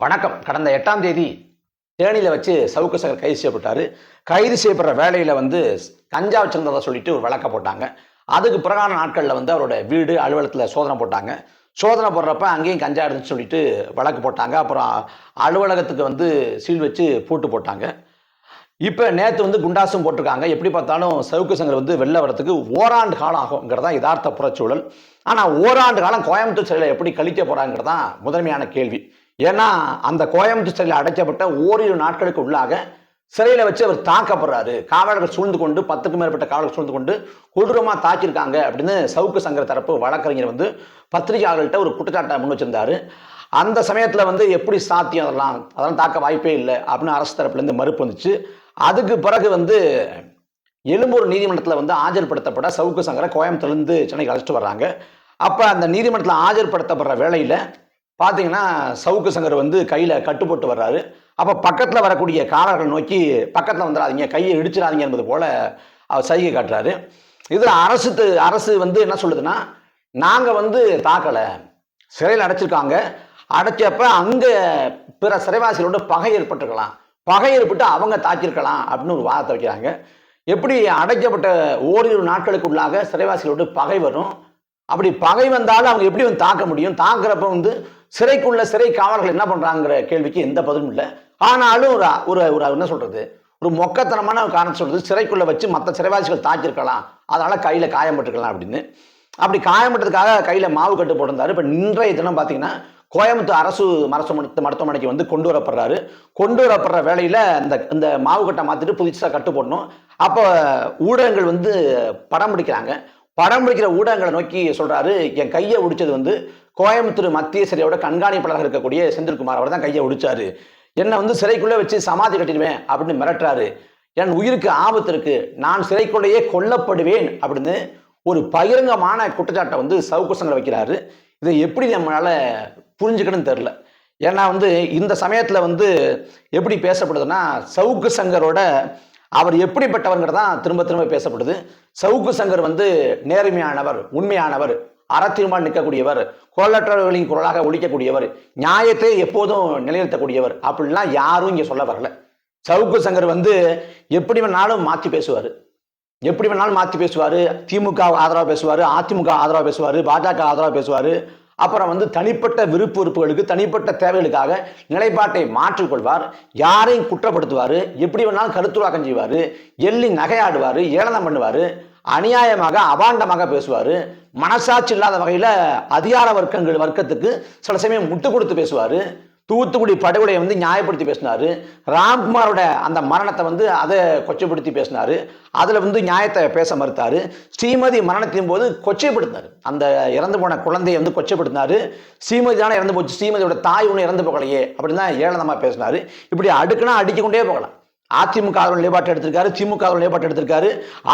வணக்கம். கடந்த 8ஆம் தேதி தேனியில் வச்சு சவுக்கு சங்கர் கைது செய்யப்பட்டார். கைது செய்யப்படுற வேலையில் கஞ்சா வச்சிருந்ததை சொல்லிட்டு ஒரு வழக்க போட்டாங்க. அதுக்கு பிறகான நாட்களில் அவரோட வீடு அலுவலகத்தில் சோதனை போட்டாங்க. சோதனை போடுறப்ப அங்கேயும் கஞ்சா இருந்துச்சு சொல்லிட்டு வழக்கு போட்டாங்க. அப்புறம் அலுவலகத்துக்கு சீல் வச்சு பூட்டு போட்டாங்க. இப்போ நேற்று குண்டாசும் போட்டிருக்காங்க. எப்படி பார்த்தாலும் சவுக்கு சங்கர் வெளில வரத்துக்கு ஓராண்டு காலம் ஆகுங்கிறதான் யதார்த்த புறச்சூழல். ஆனால் ஓராண்டு காலம் கோயம்புத்தூர் சிறையில் எப்படி கழிக்க போகிறாங்கிறதான் முதன்மையான கேள்வி. ஏன்னா அந்த கோயம்புத்தூர் சிறையில் அடைக்கப்பட்ட ஓரிரு நாட்களுக்கு உள்ளாக சிறையில் வச்சு அவர் தாக்கப்படுறாரு. காவலர்கள் சூழ்ந்து கொண்டு 10க்கும் மேற்பட்ட காவலர்கள் சூழ்ந்து கொண்டு கொடூரமாக தாக்கியிருக்காங்க அப்படின்னு சவுக்கு சங்கர் தரப்பு வழக்கறிஞர் பத்திரிகையாளர்கள்ட்ட ஒரு குற்றச்சாட்டை முன் வச்சிருந்தாரு. அந்த சமயத்தில் எப்படி சாத்தியம் அதெல்லாம் தாக்க வாய்ப்பே இல்லை அப்படின்னு அரசு தரப்புலேருந்து மறுப்பு வந்துச்சு. அதுக்கு பிறகு எழும்பூர் நீதிமன்றத்தில் ஆஜர்படுத்தப்பட சவுக்கு சங்கரை கோயம்புத்தூர்லேருந்து சென்னைக்கு அழைச்சிட்டு வர்றாங்க. அப்போ அந்த நீதிமன்றத்தில் ஆஜர்படுத்தப்படுற வேளையில் பார்த்தீங்கன்னா சவுக்கு சங்கர் கையில் கட்டுப்பட்டு வர்றாரு. அப்போ பக்கத்தில் வரக்கூடிய காவலர்கள் நோக்கி பக்கத்தில் வந்துடாதீங்க, கையை இடிச்சிடாதீங்க என்பது போல அவர் சைகை காட்டுறாரு. இதில் அரசு என்ன சொல்லுதுன்னா, நாங்கள் தாக்கலை, சிறையில் அடைச்சிருக்காங்க, அடைச்சப்ப அங்கே பிற சிறைவாசிகளோட பகை ஏற்பட்டிருக்கலாம், பகை ஏற்பட்டு அவங்க தாக்கியிருக்கலாம் அப்படின்னு ஒரு வாதத்தை வைக்கிறாங்க. எப்படி அடைக்கப்பட்ட ஓரிரு நாட்களுக்குள்ளாக சிறைவாசிகளோடு பகை வரும்? அப்படி பகை வந்தாலும் அவங்க எப்படி தாக்க முடியும்? தாக்குறப்ப சிறைக்குள்ள சிறை காவலர்கள் என்ன பண்றாங்கிற கேள்விக்கு எந்த பதிலும் இல்லை. ஆனாலும் ஒரு ஒரு என்ன சொல்றது, ஒரு மொக்கத்தனமான காரணம் சொல்றது, சிறைக்குள்ள வச்சு மற்ற சிறைவாசிகள் தாக்கியிருக்கலாம், அதனால கையில காயப்பட்டிருக்கலாம் அப்படின்னு. அப்படி காயப்பட்டதுக்காக கையில மாவு கட்டு போட்டிருந்தாரு. இப்ப இன்றைய தினம் பாத்தீங்கன்னா கோயம்புத்தூர் அரசு மருத்துவமனைக்கு கொண்டு வரப்படுறாரு. கொண்டு வரப்படுற வேலையில இந்த மாவு கட்டை மாத்திட்டு புதுசா கட்டு போடணும். அப்போ ஊடகங்கள் படம் பிடிக்கிறாங்க. படம் பிடிக்கிற ஊடகங்களை நோக்கி சொல்றாரு, என் கையை ஒடிச்சது கோயம்புத்தூர் மத்திய சிறையோட கண்காணிப்பாளராக இருக்கக்கூடிய செந்தில்குமார், அவர் தான் கையை ஒடிச்சாரு. என்னை சிறைக்குள்ளே வச்சு சமாதி கட்டிடுவேன் அப்படின்னு மிரட்டுறாரு. என் உயிருக்கு ஆபத்து இருக்கு, நான் சிறைக்குள்ளேயே கொல்லப்படுவேன் அப்படின்னு ஒரு பகிரங்கமான குற்றச்சாட்டை சவுக்கு சங்கர் வைக்கிறாரு. இதை எப்படி நம்மளால புரிஞ்சுக்கணும்னு தெரியல. ஏன்னா இந்த சமயத்தில் எப்படி பேசப்படுதுன்னா, சவுக்கு சங்கரோட அவர் எப்படிப்பட்டவர்ங்கிறதான் திரும்ப திரும்ப பேசப்படுது. சவுக்கு சங்கர் நேர்மையானவர், உண்மையானவர், அறத்திருமான் நிற்கக்கூடியவர், கோலற்றவர்களின் குரலாக ஒழிக்கக்கூடியவர், நியாயத்தை எப்போதும் நிலைநிறுத்தக்கூடியவர் அப்படின்லாம் யாரும் இங்கே சொல்ல வரல. சவுக்கு சங்கர் எப்படி வேணாலும் மாற்றி பேசுவார், எப்படி வேணாலும் மாற்றி பேசுவார். திமுக ஆதரவாக பேசுவார், அதிமுக ஆதரவாக பேசுவார், பாஜக ஆதரவாக பேசுவார். அப்புறம் தனிப்பட்ட விருப்பு வெறுப்புகளுக்கு, தனிப்பட்ட தேவைகளுக்காக நிலைப்பாட்டை மாற்றிக்கொள்வார். யாரையும் குற்றப்படுத்துவார், எப்படி வேணாலும் கருத்துருவாக்கம் செய்வார், எள்ளி நகையாடுவார், ஏளனம் பண்ணுவார், அநியாயமாக அபாண்டமாக பேசுவார். மனசாட்சி இல்லாத வகையில் அதிகார வர்க்கத்துக்கு சில சமயம் முட்டு கொடுத்து பேசுவார். தூத்துக்குடி படுகொலையை நியாயப்படுத்தி பேசினாரு. ராம்குமாரோட அந்த மரணத்தை அதை கொச்சைப்படுத்தி பேசினாரு. அதில் நியாயத்தை பேச மறுத்தாரு. ஸ்ரீமதி மரணத்தின் போது கொச்சைப்படுத்தினார், அந்த இறந்து போன குழந்தையை கொச்சைப்படுத்தினாரு. ஸ்ரீமதி தானே இறந்து போச்சு, ஸ்ரீமதியோட தாய் ஒன்று இறந்து போகலையே அப்படின்னு தான் ஏளனமாக பேசினாரு. இப்படி அடுக்குனா அடிக்கொண்டே போகலாம். அதிமுக நிலைப்பாட்டை எடுத்திருக்காரு, திமுக நிலைப்பாட்டை எடுத்திருக்காரு.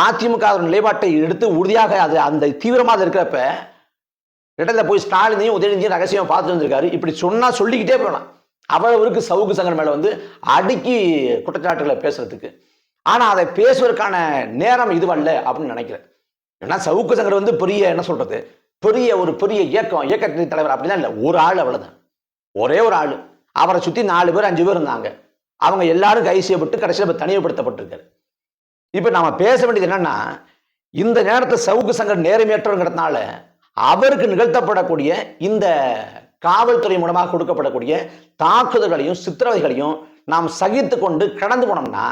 அதிமுக நிலைப்பாட்டை எடுத்து உறுதியாக அது அந்த தீவிரமாக இருக்கிறப்ப இடத்துல போய் ஸ்டாலினையும் உதயநிதியும் ரகசியமாக பார்த்துட்டு வந்திருக்காரு. இப்படி சொல்லிக்கிட்டே போகலாம். அவருக்கு சவுக்கு சங்கர் மேலே அடுக்கி குற்றச்சாட்டுகளை பேசுறதுக்கு. ஆனால் அதை பேசுவதற்கான நேரம் இதுவல்ல அப்படின்னு நினைக்கிறேன். ஏன்னா சவுக்கு சங்கர் பெரிய என்ன சொல்றது, பெரிய இயக்கத்தின் தலைவர் அப்படிலாம் இல்லை. ஒரு ஆள், அவ்வளவுதான், ஒரே ஒரு ஆள். அவரை சுற்றி 4 பேர் 5 பேர் இருந்தாங்க. அவங்க எல்லாரும் கைது செய்யப்பட்டு கடைசியில் தனிமைப்படுத்தப்பட்டிருக்காரு. இப்போ நாம பேச வேண்டியது என்னன்னா, இந்த நேரத்தில் சவுக்கு சங்கர் நேர்மையற்றவங்கிறதுனால அவருக்கு நிகழ்த்தப்படக்கூடிய இந்த காவல்துறை மூலமாக கொடுக்கப்படக்கூடிய தாக்குதல்களையும் சித்திரவதைகளையும் நாம் சகித்து கொண்டு கடந்து போனோம்னா,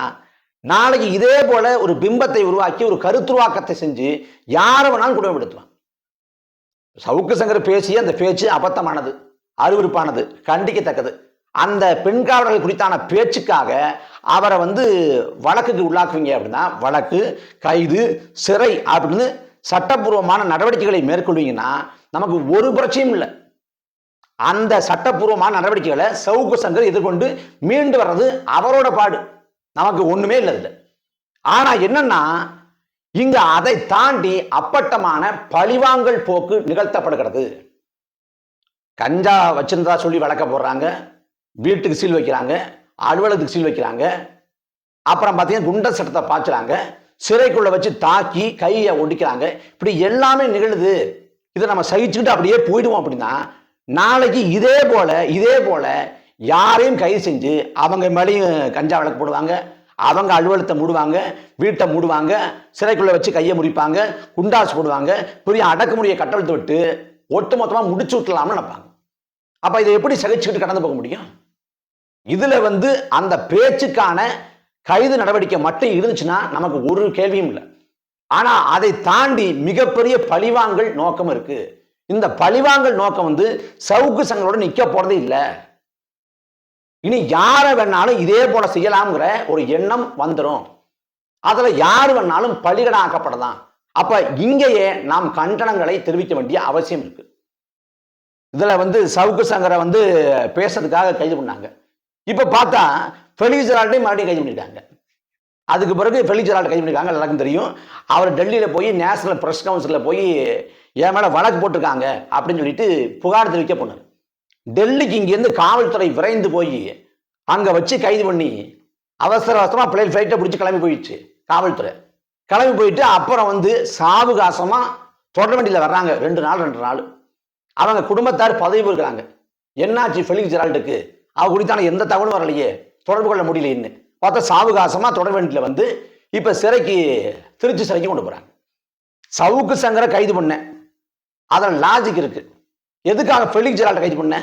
நாளைக்கு இதே போல ஒரு பிம்பத்தை உருவாக்கி ஒரு கருத்துருவாக்கத்தை செஞ்சு யாரை வேணாலும் குடும்பப்படுத்தலாம். சவுக்கு சங்கர் பேசிய அந்த பேச்சு அபத்தமானது, அருவருப்பானது, கண்டிக்கத்தக்கது. அந்த பெண் காவலர்கள் குறித்தான பேச்சுக்காக அவரை வழக்குக்கு உள்ளாக்குவீங்க அப்படின்னா, வழக்கு, கைது, சிறை அப்படின்னு சட்டப்பூர்வமான நடவடிக்கைகளை மேற்கொள்வீங்கன்னா நமக்கு ஒரு பிரச்சனையும் இல்லை. அந்த சட்டப்பூர்வமான நடவடிக்கைகளை சவுக்கு சங்கர் எதிர்கொண்டு மீண்டு வர்றது அவரோட பாடு, நமக்கு ஒண்ணுமே இல்லை. ஆனா என்னன்னா, இங்க அதை தாண்டி அப்பட்டமான பழிவாங்கல் போக்கு நிகழ்த்தப்படுகிறது. கஞ்சா வச்சிருந்தா சொல்லி வழக்க போடுறாங்க, வீட்டுக்கு சீல் வைக்கிறாங்க, அலுவலகத்துக்கு சீல் வைக்கிறாங்க, அப்புறம் பார்த்தீங்கன்னா குண்டர் சட்டத்தை பாய்ச்சுறாங்க, சிறைக்குள்ள வச்சு தாக்கி கையை ஒடிக்கிறாங்க. இப்படி எல்லாமே நிகழுது. இதை நம்ம சகிச்சுக்கிட்டு அப்படியே போயிடுவோம் அப்படின்னா, நாளைக்கு இதே போல யாரையும் கைது செஞ்சு அவங்க மேலேயும் கஞ்சா வழக்கு போடுவாங்க, அவங்க அலுவலகத்தை மூடுவாங்க, வீட்டை மூடுவாங்க, சிறைக்குள்ள வச்சு கையை முறிப்பாங்க, குண்டாசு போடுவாங்க, பெரிய அடக்குமுறையை கட்டவிழ்த்து விட்டு ஒட்டுமொத்தமாக முடிச்சு விட்டலாம்னு நினைப்பாங்க. அப்ப இதை எப்படி சகிச்சுக்கிட்டு கடந்து போக முடியும்? இதுல அந்த பேச்சுக்கான கைது நடவடிக்கை மட்டும் இருந்துச்சுன்னா நமக்கு ஒரு கேள்வியும் இல்லை. ஆனா அதை தாண்டி மிகப்பெரிய பழிவாங்கல் நோக்கம் இருக்கு. இந்த பழிவாங்கல் நோக்கம் சவுக்கு சங்கரோட நிக்க போறதே இல்லை. இனி யாரை வேணாலும் இதே போல செய்யலாம்ங்கிற ஒரு எண்ணம் வந்துடும். அதுல யாரு வேணாலும் பலிகடாக்கப்படலாம். அப்ப இங்கேயே நாம் கண்டனங்களை தெரிவிக்க வேண்டிய அவசியம் இருக்கு. இதுல சவுக்கு சங்கரை பேசுறதுக்காக கைது பண்ணாங்க. இப்ப பார்த்தா ஃபெலிக்ஸ் ஜெரால்டையும் மறுபடியும் கைது பண்ணிருக்காங்க. அதுக்கு பிறகு ஃபெலிக்ஸ் ஜெரால்ட் கைது பண்ணிருக்காங்க, எல்லாருக்கும் தெரியும். அவர் டெல்லியில போய் நேஷனல் பிரஸ் கவுன்சில்ல போய் என் மேல வழக்கு போட்டிருக்காங்க அப்படின்னு சொல்லிட்டு புகார் தெரிவிக்க போனார். டெல்லிக்கு இங்கிருந்து காவல்துறை விரைந்து போய் அங்க வச்சு கைது பண்ணி அவசர அவசரமா பிள்ளைகள் ஃபிளைட்டை பிடிச்சி கிளம்பி போயிடுச்சு. காவல்துறை கிளம்பி போயிட்டு அப்புறம் சாவகாசமா தொடர் வண்டியில வர்றாங்க. 2 நாள் அவங்க குடும்பத்தார் பதவி இருக்கிறாங்க. என்னாச்சு ஃபெலிக்ஸ் ஜெரால்டுக்கு? அவ குறித்தான எந்த தகவலும் வரலையே, தொடர்பு கொள்ள முடியலைன்னு பார்த்தா சாவகாசமா தொடர் வண்டியில இப்ப சிறைக்கு, திருச்சி சிறைக்கு கொண்டு போறாங்க. சவுக்கு சங்கரை கைது பண்ண அதில் லாஜிக் இருக்கு. எதுக்காக ஃபெலிக்ஸ் ஜெரால்டை கைது பண்ண?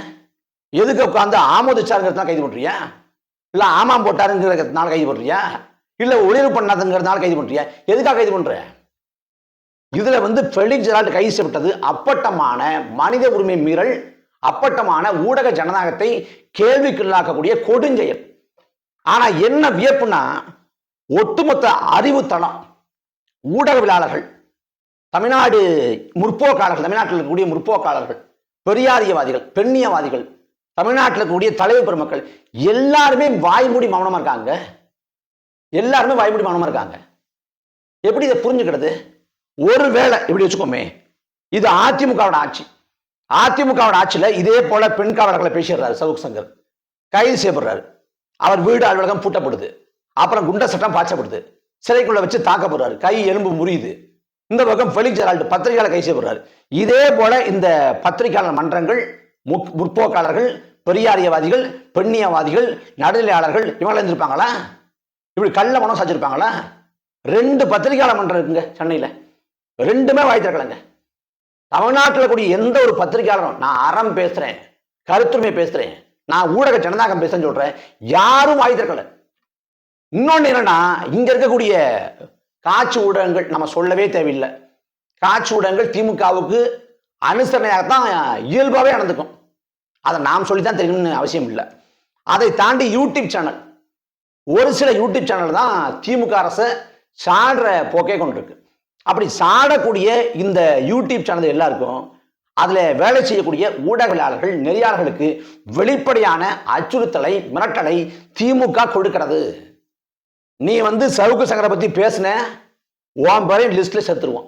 எதுக்கு உட்காந்து ஆமோதிச்சாருங்கிறதுனால கைது பண்றியா? இல்ல ஆமாம் போட்டாருங்கிறதுனால கைது பண்றியா? இல்ல ஒளிவு பண்ணாதுங்கிறதுனால கைது பண்றியா? எதுக்காக கைது பண்ற? இதுல ஃபெலிக்ஸ் ஜெரால்ட் கைது செய்யப்பட்டது அப்பட்டமான மனித உரிமை மீறல், அப்பட்டமான ஊடக ஜனநாயகத்தை கேள்விக்குள்ளாக்கக்கூடிய கொடுஞ்செயல். ஆனா என்ன வியப்புனா, ஒட்டுமொத்த அறிவு தளம், ஊடகவியலாளர்கள், தமிழ்நாடு முற்போக்காளர்கள், தமிழ்நாட்டில் இருக்கக்கூடிய முற்போக்காளர்கள், பெரியாரியவாதிகள், பெண்ணியவாதிகள், தமிழ்நாட்டில் இருக்கக்கூடிய தலைவர் பெருமக்கள் எல்லாருமே வாய்மூடி மௌனமா இருக்காங்க. எல்லாருமே வாய்மூடி மௌனமா இருக்காங்க. எப்படி இதை புரிஞ்சுக்கிறது? ஒருவேளை இப்படி வச்சுக்கோமே, இது அதிமுகவோட ஆட்சி. அதிமுகவோட ஆட்சியில இதே போல பெண் காவலர்களை பேசிடுறாரு சவுக்கு சங்கர், கைது செய்யப்படுறாரு. அவர் வீடு அலுவலகம் பூட்டப்படுது, அப்புறம் குண்ட சட்டம் பாய்ச்சப்படுது, சிறைக்குள்ள வச்சு தாக்கப்படுறாரு, கை எலும்பு முறியுது. இந்த பக்கம் ஃபெலிக்ஸ் ஜெரால்ட் பத்திரிகையாளர் கைது செய்யப்படுறாரு. இதே போல இந்த பத்திரிகையாளர் மன்றங்கள், முற்போக்காளர்கள், பெரியாரியவாதிகள், பெண்ணியவாதிகள், நடுநிலையாளர்கள் இவங்க இருந்திருப்பாங்களா? இப்படி கள்ள மனம் சாச்சிருப்பாங்களா? 2 பத்திரிகையாளர் மன்றம் இருக்குங்க சென்னையில, 2மே வாய் திறக்கலங்க. தமிழ்நாட்டில் கூடிய எந்த ஒரு பத்திரிகையாளரும் நான் அறம் பேசுறேன், கருத்துரிமை பேசுறேன், நான் ஊடக ஜனநாயகம் பேசுறேன்னு சொல்றேன், யாரும் வாய் திறக்கல. இன்னொன்னு என்னன்னா, இங்க இருக்கக்கூடிய காட்சி ஊடகங்கள் நம்ம சொல்லவே தேவையில்லை. காட்சி ஊடகங்கள் திமுகவுக்கு அனுசரணையாகத்தான் இயல்பாகவே நடந்துக்கும். அதை நாம் சொல்லித்தான் தெரியணும்னு அவசியம் இல்லை. அதை தாண்டி யூடியூப் சேனல், ஒரு சில யூடியூப் சேனல் தான் திமுக அரசை சாடுற போக்கே கொண்டிருக்கு. அப்படி சாடக்கூடிய இந்த யூடியூப் சேனல் எல்லாருக்கும் அதுல வேலை செய்யக்கூடிய ஊடகவியலாளர்கள், நெறியாளர்களுக்கு வெளிப்படையான அச்சுறுத்தலை, மிரட்டலை திமுக கொடுக்கிறது. நீ சவுக்கு சங்கரை பத்தி பேசின, உன் பேரையும் லிஸ்ட்ல சேர்த்துருவோம்,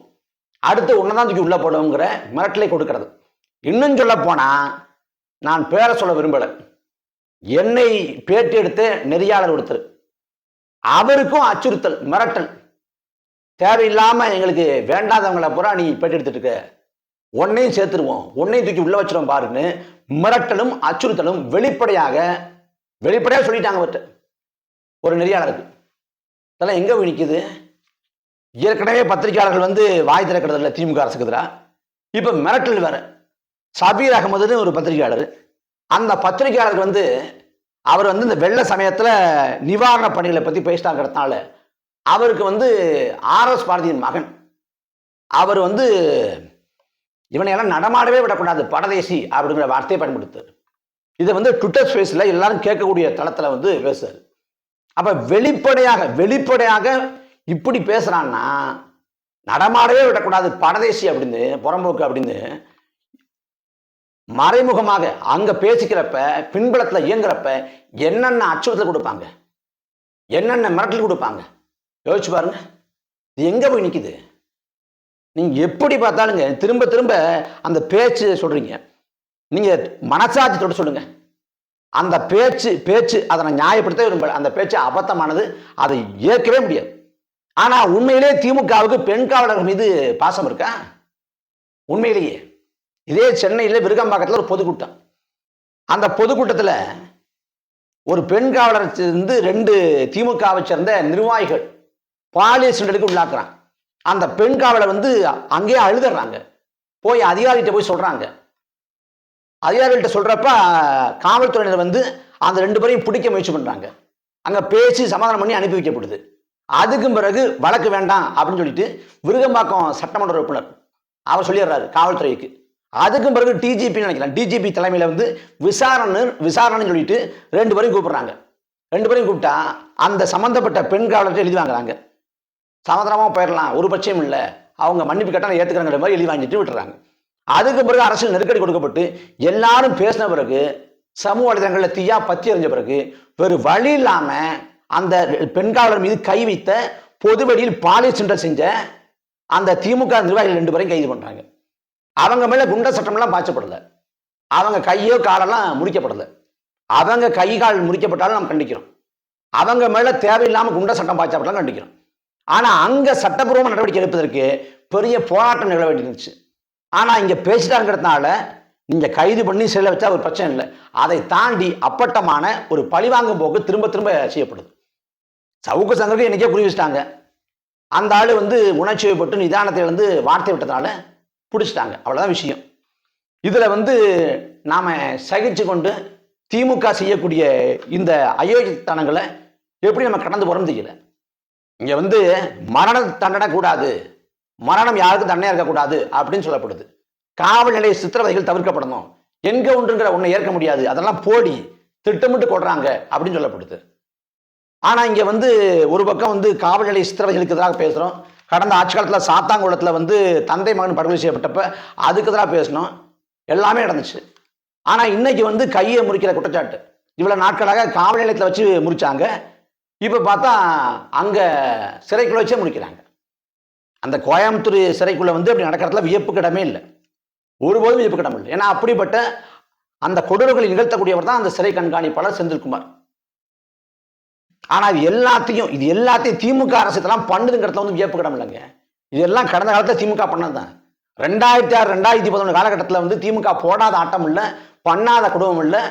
அடுத்து உன்னதான் தூக்கி உள்ள போடுங்கிற மிரட்டலை கொடுக்கிறது. இன்னும் சொல்ல போனா, நான் பேரை சொல்ல விரும்பல, என்னை பேட்டி எடுத்த நெறியாளர் ஒருத்தர், அவருக்கும் அச்சுறுத்தல், மிரட்டல். தேவையில்லாம எங்களுக்கு வேண்டாதவங்களை பூரா நீ பேட்டி எடுத்துட்டு இருக்க, உன்னையும் சேர்த்துருவோம், உன்னையும் தூக்கி உள்ள வச்சிருவோம் பாருன்னு மிரட்டலும் அச்சுறுத்தலும் வெளிப்படையா சொல்லிட்டாங்க அவர்கிட்ட, ஒரு நெறியாளருக்கு. இதெல்லாம் எங்க போய் நிக்குது? ஏற்கனவே பத்திரிகையாளர்கள் வாய் திறக்கிறது இல்லை திமுக அரசுக்கு எதிராக, இப்ப மிரட்டல் வேற. சபீர் அகமதுன்னு ஒரு பத்திரிகையாளர், அந்த பத்திரிகையாளருக்கு அவர் இந்த வெள்ள சமயத்துல நிவாரண பணிகளை பத்தி பேசிட்டாங்கிறதுனால அவருக்கு RS பாரதியின் மகன், அவர் இவனையெல்லாம் நடமாடவே விடக்கூடாது, பரதேசி அப்படிங்கிற வார்த்தையை பயன்படுத்து. இதை ட்விட்டர் ஸ்பேஸ்ல எல்லாரும் கேட்கக்கூடிய தளத்துல பேசுறாரு. அப்ப வெளிப்படையாக இப்படி பேசுறான்னா, நடமாடவே விடக்கூடாது, பரதேசி அப்படின்னு, புறம்போக்கு அப்படின்னு மறைமுகமாக அங்க பேசிக்கிறப்ப, பின்புலத்துல இயங்குறப்ப என்னென்ன அச்சுறுத்தல் கொடுப்பாங்க, என்னென்ன மிரட்டல் கொடுப்பாங்க யோசிச்சு பாருங்க. இது எங்க போய் நிக்குது? நீங்க எப்படி பார்த்தாலுங்க திரும்ப திரும்ப அந்த பேச்சு சொல்றீங்க. நீங்க மனசாட்சி தொட்டு சொல்லுங்க. அந்த பேச்சு அதை நான் நியாயப்படுத்த விரும்பல. அந்த பேச்சு அபத்தமானது, அதை ஏற்கவே முடியாது. ஆனா உண்மையிலே திமுகவுக்கு பெண் காவலர்கள் மீது பாசம் இருக்கா? உண்மையிலேயே இதே சென்னையில விருகம்பாக்கத்தில் ஒரு பொதுக்கூட்டம். அந்த பொதுக்கூட்டத்தில் ஒரு பெண் காவலர் இருந்து 2 திமுகவை சேர்ந்த நிர்வாகிகள் பாலியல் சீண்டலுக்கு உள்ளாக்குறாங்க. அந்த பெண் காவலர் வந்து அங்கேயே அழுதுறாங்க. போய் அதிகாரிகிட்ட போய் சொல்றாங்க. அதிகாரிகிட்ட சொல்றப்ப காவல்துறையினர் வந்து அந்த 2 பேரையும் பிடிக்க முயற்சி பண்றாங்க. அங்க பேசி சமாதானம் பண்ணி அனுப்பி வைக்கப்படுது. அதுக்கும் பிறகு வழக்கு வேண்டாம் அப்படின்னு சொல்லிட்டு விருகம்பாக்கம் சட்டமன்ற உறுப்பினர் அவர் சொல்லிடுறாரு காவல்துறைக்கு. அதுக்கும் பிறகு டிஜிபி நினைக்கலாம், டிஜிபி தலைமையில வந்து விசாரணை சொல்லிட்டு 2 பேரையும் கூப்பிடுறாங்க. 2 பேரையும் கூப்பிட்டா அந்த சம்பந்தப்பட்ட பெண் காவலர்கிட்ட எழுதி வாங்குறாங்க. சமாதானமா போயிடலாம், ஒரு பட்சம் இல்லை, அவங்க மன்னிப்பு கேட்டா ஏத்துக்கிறாங்கிற மாதிரி எழுதி வாங்கிட்டு விட்டுறாங்க. அதுக்கு பிறகு அரசியல் நெருக்கடி கொடுக்கப்பட்டு எல்லாரும் பேசின பிறகு சமூக வலைதளங்களில் தீயா பத்தி எறிஞ்ச பிறகு வேறு வழி இல்லாம அந்த பெண் காவலர் மீது கை வைத்த பொதுவெளியில் பாலியல் சீண்டல் செஞ்ச அந்த திமுக நிர்வாகிகள் 2 பேரையும் கைது பண்றாங்க. அவங்க மேல குண்ட சட்டம்லாம் பாய்ச்சப்படல, அவங்க கையோ காலெல்லாம் முறிக்கப்படல. அவங்க கை கால் முறிக்கப்பட்டாலும் நம்ம கண்டிக்கிறோம். அவங்க மேல தேவையில்லாம குண்ட சட்டம் பாய்ச்சப்பட்டாலும் கண்டிக்கிறோம். ஆனா அங்க சட்டப்பூர்வ நடவடிக்கை எடுப்பதற்கு பெரிய போராட்டம் நிகழ வேண்டியிருந்துச்சு. ஆனா இங்க பேசிட்டாங்கிறதுனால நீங்க கைது பண்ணி சிறையில் வச்சா ஒரு பிரச்சனை இல்லை. அதை தாண்டி அப்பட்டமான ஒரு பழிவாங்கும் போக்கு திரும்ப திரும்ப செய்யப்படுது. சவுக்கு சங்கருக்கு என்னைக்கே குறி வச்சுட்டாங்க. அந்த ஆளு வந்து உணர்ச்சி வயப்பட்டு நிதானத்தை வந்து வார்த்தை விட்டதுனால பிடிச்சிட்டாங்க, அவ்வளவுதான் விஷயம். இதுல வந்து நாம சகிச்சு கொண்டு திமுக செய்யக்கூடிய இந்த அயோக்கியத்தனங்களை எப்படி நம்ம கடந்து போறோம்னு தெரியல. இங்க வந்து மரண தண்டனை கூடாது, மரணம் யாருக்கும் தண்டனையா இருக்கக்கூடாது அப்படின்னு சொல்லப்படுது. காவல் நிலைய சித்திரவதைகள் தவிர்க்கப்படணும், எங்க ஒன்றுங்கிற ஒன்றை ஏற்க முடியாது, அதெல்லாம் போடி திட்டமிட்டு கொள்றாங்க அப்படின்னு சொல்லப்படுது. ஆனா இங்க வந்து ஒரு பக்கம் வந்து காவல் நிலைய சித்திரவதைகளுக்கு எதிராக பேசுறோம். கடந்த ஆட்சி காலத்தில் சாத்தாங்குளத்தில் வந்து தந்தை மகன் படுகொலை செய்யப்பட்டப்ப அதுக்கு எதிராக பேசணும், எல்லாமே நடந்துச்சு. ஆனா இன்னைக்கு வந்து கையை முறிக்கிற குற்றச்சாட்டு இவ்வளவு நாட்களாக காவல் நிலையத்தில் வச்சு முறிச்சாங்க. இப்ப பார்த்தா அங்க சிறைக்குள்ள வச்சே முடிக்கிறாங்க. அந்த கோயம்புத்தூர் சிறைக்குள்ள வந்து அப்படி நடக்கிறதுல வியப்புக்கு இடமே இல்லை, ஒருபோதும் வியப்புக்கு இடம் இல்லை. ஏன்னா அப்படிப்பட்ட அந்த கொடூரங்களை நிகழ்த்தக்கூடியவர் தான் அந்த சிறை கண்காணிப்பாளர் செந்தில்குமார். ஆனா இது எல்லாத்தையும் திமுக அரசு இதெல்லாம் பண்ணுதுங்கிறதுல வந்து வியப்புக்கு இடம் இல்லைங்க. இதெல்லாம் கடந்த காலத்துல திமுக பண்ணதுதான். 2006 2011 காலகட்டத்தில் வந்து திமுக போடாத ஆட்டம் இல்லை, பண்ணாத குடும்பம் இல்லை,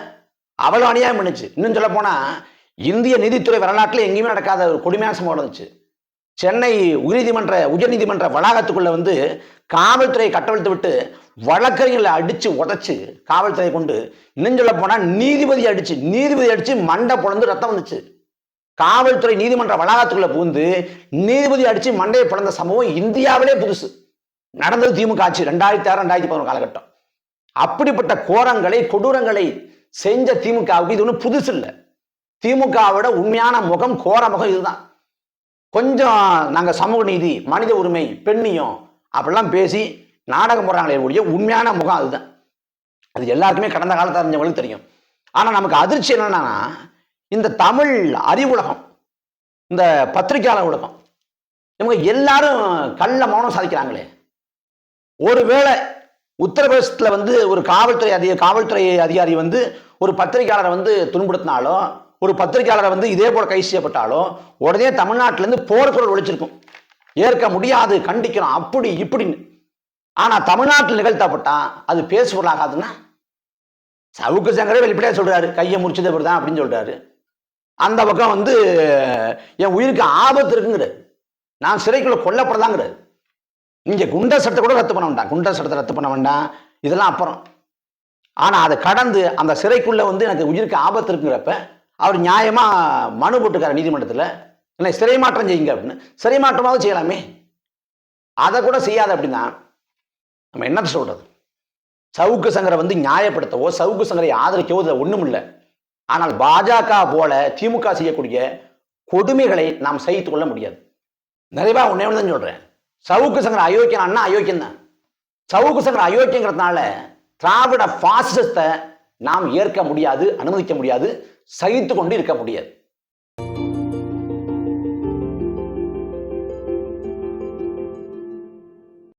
அவ்வளவு அநியாயம் பண்ணுச்சு. இன்னும் சொல்ல போனா இந்திய நீதித்துறை வரலாற்றில் எங்கேயுமே நடக்காத ஒரு கொடுமையான சம்பவம் நடந்துச்சு. சென்னை உயர்நீதிமன்ற வளாகத்துக்குள்ள வந்து காவல்துறையை கட்டவிழ்த்து விட்டு வழக்கறிஞர்களை அடிச்சு உதைச்சு காவல்துறையை கொண்டு, இன்னும் சொல்ல போனா நீதிபதி அடிச்சு மண்டை பொழந்து ரத்தம் வந்துச்சு. காவல்துறை நீதிமன்ற வளாகத்துக்குள்ள புகுந்து நீதிபதி அடிச்சு மண்டையை பிளந்த சம்பவம் இந்தியாவிலே புதுசு. நடந்தது திமுக ஆட்சி 2006 2011 காலகட்டம். அப்படிப்பட்ட கோரங்களை கொடூரங்களை செஞ்ச திமுகவுக்கு இது ஒன்றும் புதுசு இல்லை. திமுகவோட உண்மையான முகம், கோர முகம் இதுதான். கொஞ்சம் நாங்க சமூக நீதி, மனித உரிமை, பெண்ணியம் அப்படிலாம் பேசி நாடகம் போடுறாங்களே ஒழிய உண்மையான முகம் அதுதான். அது எல்லாருக்குமே கடந்த காலத்தில் அறிஞ்சவங்களுக்கு தெரியும். ஆனா நமக்கு அதிர்ச்சி என்னன்னா, இந்த தமிழ் அறிவுலகம், இந்த பத்திரிகையாளர் உலகம், இவங்க எல்லாரும் கள்ள மௌனம் சாதிக்கிறாங்களே. ஒருவேளை உத்தரப்பிரதேசத்துல வந்து ஒரு காவல்துறை அதிகாரி வந்து ஒரு பத்திரிகையாளரை வந்து துன்புறுத்தினாலோ, ஒரு பத்திரிகையாளரை வந்து இதே போல கைது செய்யப்பட்டாலோ உடனே தமிழ்நாட்டில இருந்து போர்க்குரல் ஒழிச்சிருக்கும், ஏற்க முடியாது, கண்டிக்கிறோம், அப்படி இப்படின்னு. ஆனா தமிழ்நாட்டில் நிகழ்த்தப்பட்டா அது பேசுபொருளாகாதுன்னா, சவுக்கு சங்கரே வெளிப்படையா சொல்றாரு, கையை முடிச்சது இப்படிதான் அப்படின்னு சொல்றாரு. அந்த பக்கம் வந்து என் உயிருக்கு ஆபத்து இருக்குங்கிறாரு, நான் சிறைக்குள்ள கொல்லப்படலாங்கிறாரு. நீங்க குண்டர் சட்டத்தை கூட ரத்து பண்ண வேண்டாம், குண்டர் சட்டத்தை ரத்து பண்ண வேண்டாம், இதெல்லாம் அப்புறம். ஆனா அதை கடந்து அந்த சிறைக்குள்ள வந்து எனக்கு உயிருக்கு ஆபத்து இருக்குங்கிறப்ப அவர் நியாயமா மனு போட்டுக்கார நீதிமன்றத்தில், இல்லை சிறை மாற்றம் செய்யுங்க அப்படின்னு. சிறை மாற்றமாவது செய்யலாமே, அதை கூட செய்யாத அப்படின்னா நம்ம என்ன சொல்றது? சவுக்கு சங்கரை வந்து நியாயப்படுத்தவோ சவுக்கு சங்கரை ஆதரிக்கவோ இதில் ஒண்ணும் இல்லை. ஆனால் பாஜக போல திமுக செய்யக்கூடிய கொடுமைகளை நாம் சகித்துக் கொள்ள முடியாது. நிறைவா ஒன்னே ஒன்று தான் சொல்றேன், சவுக்கு சங்கர் அயோக்கியனா அயோக்கியம் தான். சவுக்கு சங்கர் அயோக்கியங்கிறதுனால திராவிட பாசிசத்தை நாம் ஏற்க முடியாது, அனுமதிக்க முடியாது, சகித்து கொண்டு இருக்க முடியாது.